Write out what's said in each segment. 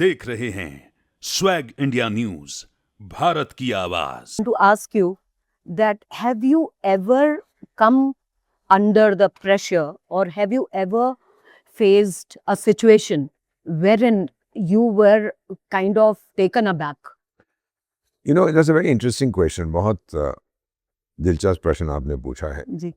देख रहे हैं स्वैग इंडिया न्यूज, भारत की आवाज। To ask you that have you ever come under the pressure or have you ever faced a situation wherein you were kind of taken aback? You know, that's a very interesting question. बहुत दिलचस्प प्रश्न आपने पूछा है। जी,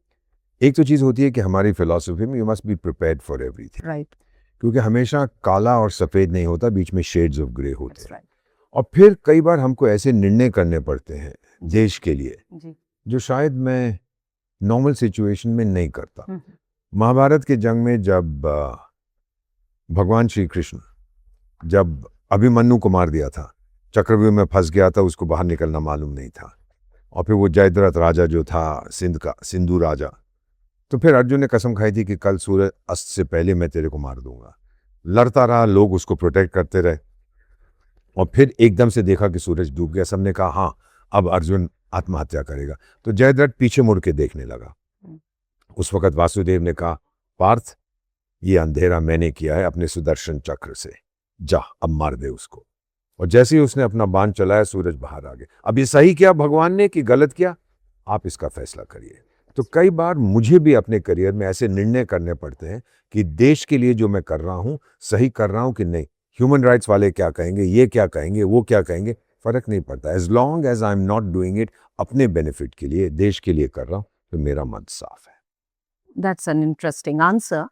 एक तो चीज़ होती है कि हमारी फिलॉसफी में you must be prepared for everything, right. क्योंकि हमेशा काला और सफ़ेद नहीं होता, बीच में शेड्स ऑफ ग्रे होते That's हैं। right. और फिर कई बार हमको ऐसे निर्णय करने पड़ते हैं देश के लिए जी, जो शायद मैं नॉर्मल सिचुएशन में नहीं करता। हम्म, महाभारत के जंग में जब भगवान श्री कृष्ण जब अभिमन्यु को मार दिया था, चक्रव्यूह में फंस गया था, उसको बाहर निकलना मालूम नहीं था, और फिर वो जयद्रथ राजा जो था सिंधु राजा, तो फिर अर्जुन ने कसम खाई थी कि कल सूरज अस्त से पहले मैं तेरे को मार दूंगा। लड़ता रहा, लोग उसको प्रोटेक्ट करते रहे, और फिर एकदम से देखा कि सूरज डूब गया। सबने कहा हाँ अब अर्जुन आत्महत्या करेगा। तो जयद्रथ पीछे मुड़ के देखने लगा। उस वक्त वासुदेव ने कहा, पार्थ ये अंधेरा मैंने किया है अपने सुदर्शन चक्र से, जा अब मार दे उसको। और जैसे ही उसने अपना बाण चलाया, सूरज बाहर आ गया। अब ये सही किया भगवान ने कि गलत किया, आप इसका फैसला करिए। तो कई बार मुझे भी अपने करियर में ऐसे निर्णय करने पड़ते हैं कि देश के लिए जो मैं कर रहा हूँ सही कर रहा हूँ कि नहीं। ह्यूमन राइट्स वाले क्या कहेंगे, ये क्या कहेंगे, वो क्या कहेंगे, फर्क नहीं पड़ता। As long as I am not doing it अपने बेनिफिट के लिए, देश के लिए कर रहा हूँ, तो मेरा मन साफ है। that's an interesting answer.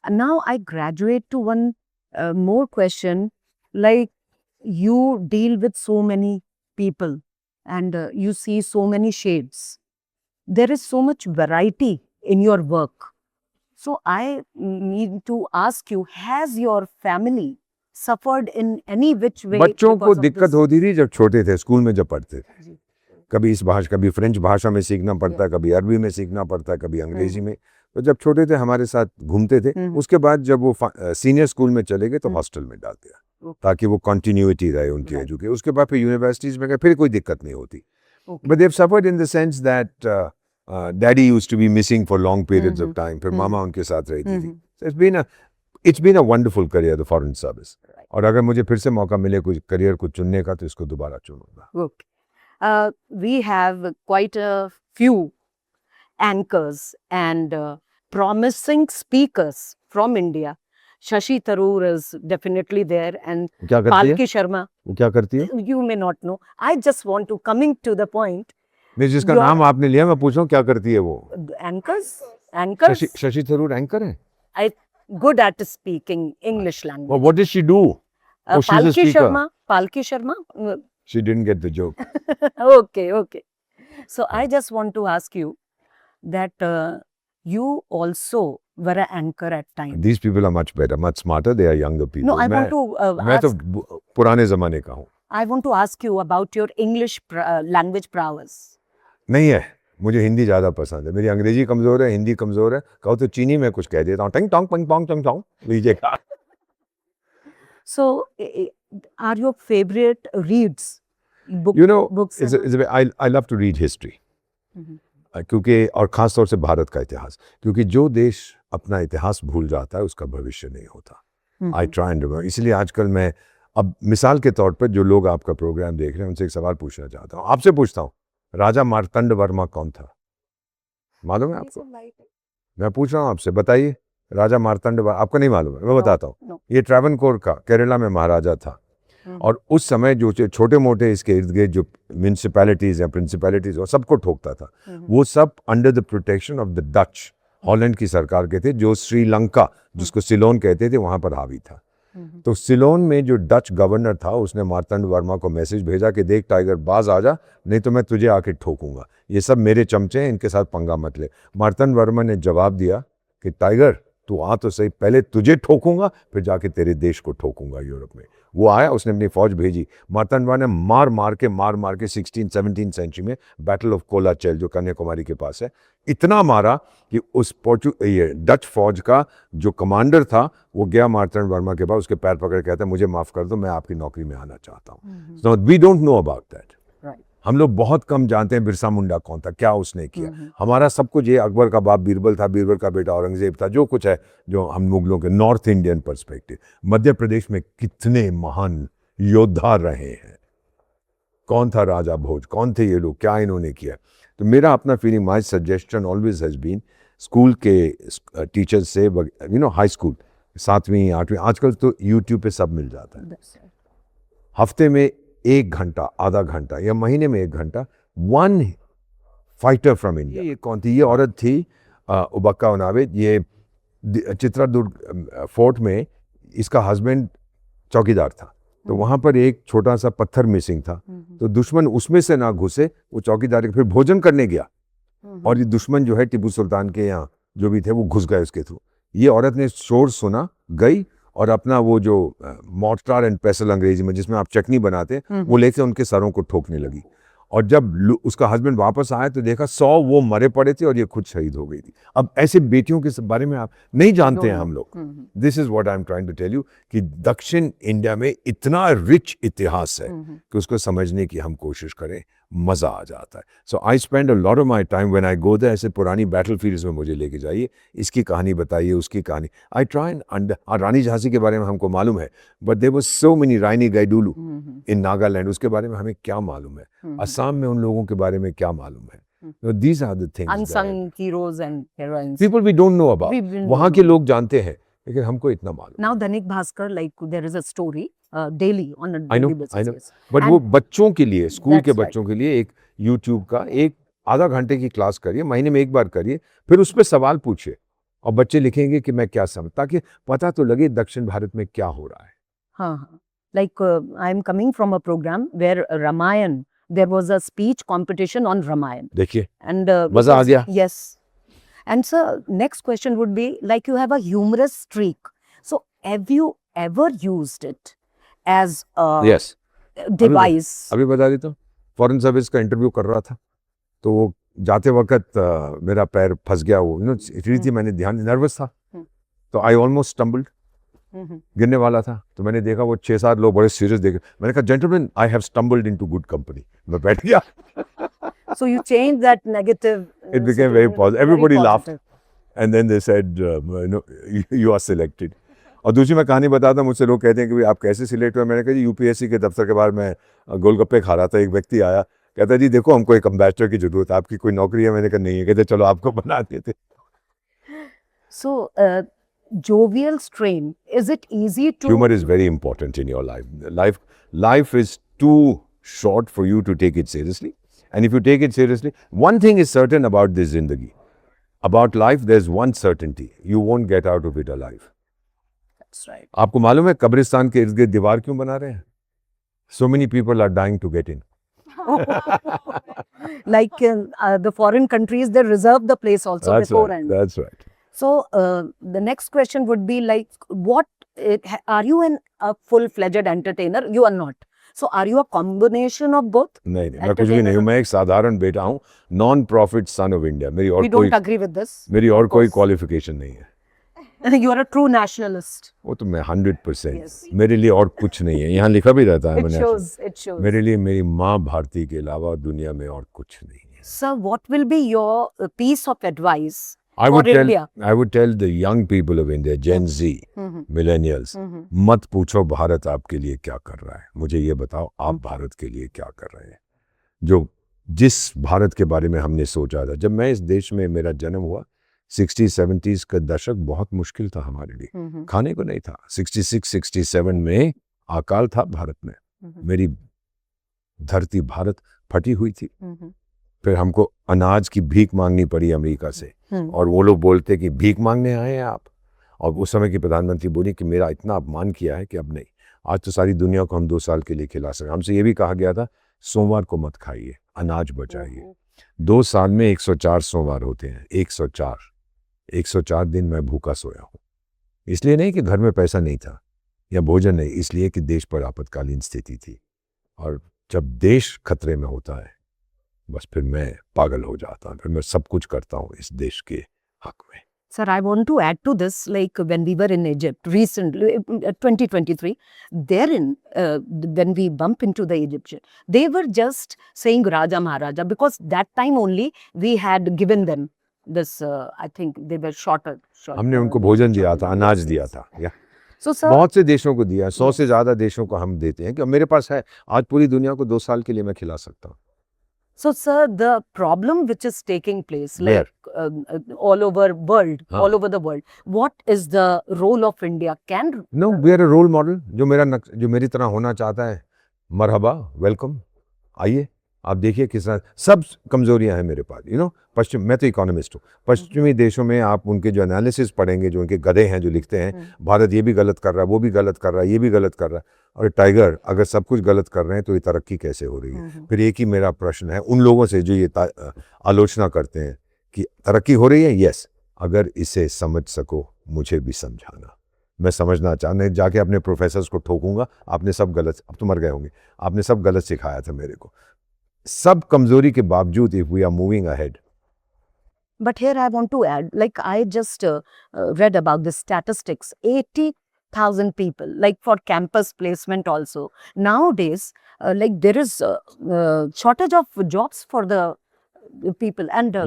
And now I graduate to one more question. Like, you deal with so many people and you see so many shades. There is so much variety in your work. So I need to ask you, has your family suffered in any which way? बच्चों को because of दिक्कत this? होती थी जब छोटे थे, school में जब पढ़ते थे। जी, कभी इस भाषा, कभी फ्रेंच भाषा में सीखना पड़ता है, कभी अरबी में सीखना पड़ता है, कभी अंग्रेजी में। तो जब छोटे थे हमारे साथ घूमते थे। उसके बाद जब वो सीनियर स्कूल में चले गए तो हॉस्टल में डाल दिया, Okay. ताकि वो कंटिन्यूटी रहे उनकी Right. एजुकेशन। उसके बाद फिर यूनिवर्सिटीज में गए, फिर कोई दिक्कत नहीं होती। Okay. But Dev suffered in the sense that daddy used to be missing for long periods of time, फिर मामा उनके साथ रहती थी। So it's been a wonderful career, the foreign service. Right. और अगर मुझे फिर से मौका मिले कुछ करियर को चुनने का, तो इसको दोबारा चुनूंगा। Okay. We have quite a few anchors and promising speakers from India. Shashi Tharoor is definitely there, and क्या करती है? Palki Sharma. वो क्या करती है? You may not know. I just want to coming to the point. नहीं, जिसका Your- नाम आपने लिया, मैं पूछ रहा हूँ क्या करती है वो? Anchors. शशि थरूर एंकर है? I good at speaking English language. Well, what did she do? Oh, she's a Palki speaker. Sharma. Palki Sharma. She didn't get the joke. Okay. So I just want to ask you that you also were an anchor at times. These people are much better, much smarter. They are younger people. No, I want to मैं तो ask, पुराने जमाने का हूँ। I want to ask you about your English language prowess. नहीं है, मुझे हिंदी ज़्यादा पसंद है। मेरी अंग्रेजी कमज़ोर है, हिंदी कमज़ोर है। कहो तो चीनी में कुछ कह देता हूँ, टंग टोंग पंग पोंग टंग टोंग, लीजिएगा। So, are your favorite reads? You know, books. I love to read history. क्योंकि और ख़ास तौर से भारत का इतिहास, क्योंकि जो देश अपना इतिहास भूल जाता है उसका भविष्य नहीं होता। आई ट्राई एंड रिमेंबर। इसलिए आजकल मैं, अब मिसाल के तौर पर जो लोग आपका प्रोग्राम देख रहे हैं उनसे एक सवाल पूछना चाहता हूँ। आपसे पूछता हूँ, राजा मार्तंड वर्मा कौन था? मालूम है आपको? मैं पूछ रहा हूँ आपसे, बताइए। राजा मार्तंड वर्मा आपको नहीं मालूम है? मैं बताता हूँ। ये ट्रैवनकोर का, केरला में महाराजा था। और उस समय जो छोटे मोटे इसके इर्द गिर्द जो म्यूनिसिपैलिटीज या प्रिंसिपैलिटीज, वो सबको ठोकता था। वो सब under the protection of the Dutch, Holland की सरकार के थे, जो श्रीलंका, जिसको सिलोन कहते थे, वहां पर हावी था। तो सिलोन में जो डच गवर्नर था, उसने मार्तंड वर्मा को मैसेज भेजा कि देख टाइगर, बाज आ जा, नहीं तो मैं तुझे आके ठोकूंगा। ये सब मेरे चमचे हैं, इनके साथ पंगा मत ले। मार्तंड वर्मा ने जवाब दिया कि टाइगर तू आ तो सही, पहले तुझे ठोकूंगा, फिर जाके तेरे देश को ठोकूंगा यूरोप में। वो आया, उसने अपनी फौज भेजी। मार्तंड वर्मा ने मार मार के 16th-17th सेंचुरी में बैटल ऑफ कोलाचेल, जो कन्याकुमारी के पास है, इतना मारा कि उस डच फौज का जो कमांडर था, वो गया मार्तंड वर्मा के पास, उसके पैर पकड़ के कहता है, मुझे माफ कर दो, मैं आपकी नौकरी में आना चाहता हूँ। So we don't know about that. Right. हम लोग बहुत कम जानते हैं बिरसा मुंडा कौन था, क्या उसने किया। हमारा सब कुछ ये अकबर का बाप बीरबल था, बीरबल का बेटा औरंगजेब था, जो कुछ है जो हम मुगलों के north Indian perspective. Madhya Pradesh में कितने महान योद्धा रहे हैं, कौन था राजा भोज, कौन थे ये लोग, क्या इन्होंने किया। तो मेरा अपना feeling, my suggestion always has been school के टीचर्स से, हाई स्कूल 7वीं 8वीं, आजकल तो यूट्यूब पे सब मिल जाता है। हफ्ते में 1 घंटा, आधा घंटा या महीने में 1 घंटा, वन फाइटर फ्रॉम इंडिया। ये कौन थी? ये औरत थी उबक्का उनावे। ये चित्रादुर्ग फोर्ट में इसका हस्बैंड चौकीदार था, तो वहां पर एक छोटा सा पत्थर मिसिंग था, तो दुश्मन उसमें से ना घुसे, वो चौकीदार के फिर भोजन करने गया, और ये दुश्मन जो है टिप्पू सुल्तान के यहाँ जो भी थे वो घुस गए उसके थ्रू। ये औरत ने शोर सुना, गई और अपना वो जो मॉर्टार एंड पेसल अंग्रेजी में जिसमें आप चटनी बनाते वो लेके उनके सरों को ठोकने लगी। और जब उसका हस्बैंड वापस आया तो देखा 100 वो मरे पड़े थे और ये खुद शहीद हो गई थी। अब ऐसे बेटियों के बारे में आप नहीं जानते हैं हम लोग। This is what I am trying to tell you कि दक्षिण इंडिया में इतना रिच इतिहास है कि उसको समझने की हम कोशिश करें, मजा आ जाता है। So I spend a lot of my time when I go there. ऐसे पुरानी बैटलफील्ड्स में मुझे लेके जाइए, इसकी कहानी बताइए, उसकी कहानी। I try and Rani Jhansi के बारे में हमको मालूम है, but there was so many Rani Gaidinliu in Nagaland, उसके बारे में हमें क्या मालूम है। असम में उन लोगों के बारे में क्या मालूम है। These are the things unsung heroes and heroines. people we don't know about. We don't वहाँ know. के लोग जानते हैं लेकिन हमको इतना मालूम। Now Danik Bhaskar, like there is a story daily on a I know, daily basis. I know. yes. But And वो बच्चों के लिए, स्कूल के That's right. बच्चों के लिए एक YouTube का एक आधा घंटे की क्लास करिए, महीने में 1 बार करिए, फिर उस पर सवाल पूछिए और बच्चे लिखेंगे कि मैं क्या समझ, ताकि पता तो लगे दक्षिण भारत में क्या हो रहा है। हाँ, like I am coming from a program where Ramayan, there was a speech competition on Ramayan. देखिए And मजा आ गया। yes. And sir, next question would be like you have a humorous streak. So have you ever used it as a Yes. device? अभी बता देता हूँ, foreign service का interview कर रहा था, तो वो जाते वक्त मेरा पैर फंस गया, वो इतनी थी, मैंने ध्यान, नर्वस था, तो आई ऑलमोस्ट स्टम्बल्ड, गिरने वाला था। तो मैंने देखा वो 6-7 लोग बड़े सीरियस देखे, मैंने कहा gentleman I have stumbled into good company, मैं बैठ गया। So you changed that negative. It became very positive. Everybody laughed. And then they said, you are selected. और दूसरी मैं कहानी बताता हूँ, मुझसे लोग कहते हैं कि आप कैसे सिलेक्ट हुए। मैंने कहा जी यूपीएससी के दफ्तर के बाहर मैं गोलगप्पे खा रहा था, एक व्यक्ति आया, कहता जी देखो हमको एक एम्बेसडर की जरूरत है, आपकी कोई नौकरी है? मैंने कहा नहीं है। कहते चलो आपको बना देते। So jovial strain, is it easy to? Humor is very important in your life. Life is too short for you to take it seriously. And if you take it seriously, one thing is certain about this zindagi. About life, there's one certainty. You won't get out of it alive. That's right. आपको मालूम है कब्रिस्तान के इर्द गिर्द दीवार क्यों बना रहे हैं? So many people are dying to get in. Like the foreign countries, they reserve the place also That's beforehand. right. That's right. So the next question would be like, what are you a full-fledged entertainer? You are not. So are you a combination of both? नहीं मैं कुछ भी नहीं हूँ, मैं एक साधारण बेटा हूँ, non profit son of India. मेरी और We कोई don't agree with this. मेरी और of कोई course. क्वालिफिकेशन नहीं है। You are a true nationalist. वो तो मैं 100%, Yes. मेरे लिए और कुछ नहीं है। यहाँ लिखा भी रहता है It मैंने, shows. It shows. मेरे लिए मेरी माँ भारती के अलावा दुनिया में और कुछ नहीं है। Sir, what will be your piece of advice I for would tell India? I would tell the young people of India, Gen Z, millennials, मत पूछो भारत आपके लिए क्या कर रहा है, मुझे ये बताओ आप भारत के लिए क्या कर रहे हैं। जो जिस भारत के बारे में हमने सोचा था, जब मैं इस देश में, मेरा जन्म हुआ 60-70s का दशक बहुत मुश्किल था हमारे लिए, खाने को नहीं था। 66-67 में अकाल था भारत में, मेरी धरती भारत फटी हुई थी। फिर हमको अनाज की भीख मांगनी पड़ी अमेरिका से, और वो लोग बोलते कि भीख मांगने आए हैं आप। और उस समय की प्रधानमंत्री बोली कि मेरा इतना अपमान किया है कि अब नहीं, आज तो सारी दुनिया को हम 2 साल के लिए खिला सकें। हमसे ये भी कहा गया था सोमवार को मत खाइए, अनाज बचाइए। 2 साल में 104 सोमवार होते हैं, 104 दिन मैं भूखा सोया हूँ। इसलिए नहीं कि घर में पैसा नहीं था या भोजन नहीं, इसलिए कि देश पर आपातकालीन स्थिति थी। और जब देश खतरे में होता है बस फिर मैं पागल हो जाता हूँ, फिर मैं सब कुछ करता हूँ इस देश के हक में। Sir, I want to add to this, like when we were in Egypt recently, 2023, therein, when we bump into the Egyptian, they were just saying Raja Maharaja, because that time only we had given them this, I think they were shorter. हमने उनको भोजन दिया था, अनाज दिया था, या So, sir, बहुत से देशों को दिया, 100 से ज़्यादा देशों को हम देते हैं कि मेरे पास है, आज पूरी दुनिया को 2 साल के लिए मैं खिला सकता हूँ. So, sir, the problem which is taking place, Where? like all over world, हाँ. all over the world, what is the role of India? Can No, we are a role model. जो मेरी तरह होना चाहता है, मरहबा, वेलकम, आइए, आप देखिए किस तरह सब कमजोरियां हैं मेरे पास. मैं तो इकोनॉमिस्ट हूँ. पश्चिमी देशों में आप उनके जो एनालिसिस पढ़ेंगे, जो उनके गधे हैं जो लिखते हैं, भारत ये भी गलत कर रहा है, वो भी गलत कर रहा है, ये भी गलत कर रहा है. और टाइगर, अगर सब कुछ गलत कर रहे हैं तो ये तरक्की कैसे हो रही है? फिर एक ही मेरा प्रश्न है उन लोगों से जो ये आलोचना करते हैं कि तरक्की हो रही है. यस, अगर इसे समझ सको मुझे भी समझाना. मैं समझना चाहने जाके अपने प्रोफेसर्स को ठोकूंगा, आपने सब गलत, अब तो मर गए होंगे, आपने सब गलत सिखाया था मेरे को. सब कमजोरी के बावजूद if we are moving ahead. But here I want to add, like I just read about the statistics, 80,000 people, like for campus placement also. Nowadays, like there is shortage of jobs for the people and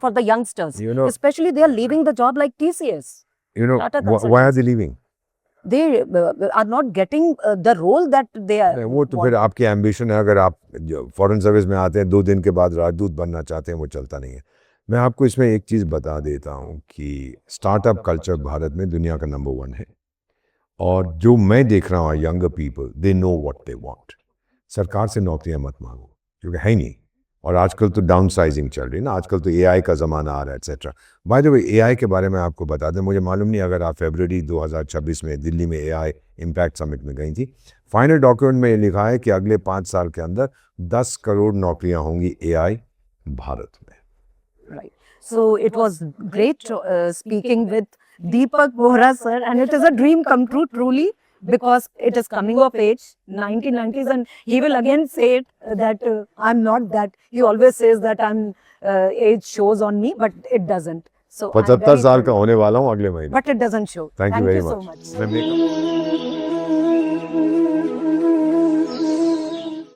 for the youngsters. Especially they are leaving the job like TCS. Tata Why are they leaving? They are not getting the role that they are. वो तो फिर आपकी ambition है. अगर आप foreign service में आते हैं 2 दिन के बाद राजदूत बनना चाहते हैं, वो चलता नहीं है. मैं आपको इसमें एक चीज़ बता देता हूँ कि स्टार्टअप कल्चर भारत में दुनिया का नंबर 1 है. और जो मैं देख रहा हूँ younger people, they know what they want. सरकार से नौकरियाँ मत मांगो क्योंकि है नहीं. और आजकल तो डाउन साइजिंग चल रही है ना, आजकल तो AI का ज़माना आ रहा है etcetera. By the way AI के बारे में आपको बता दें, मुझे मालूम नहीं अगर आप फरवरी 2026 में दिल्ली में AI इम्पैक्ट समिट में गई थी. फाइनल डॉक्यूमेंट में ये लिखा है कि अगले 5 साल के अंदर 10 करोड़ नौकरियां होंगी AI भारत में. Right. So it was great speaking with Deepak Bohra sir, and it is a dream come true truly, because it is coming of age, 1990s, and he will again say it that I'm not that. He always says that I'm age shows on me, but it doesn't. So 75 साल का होने वाला हूँ अगले महीने. But it doesn't show. Thank you very so much. much.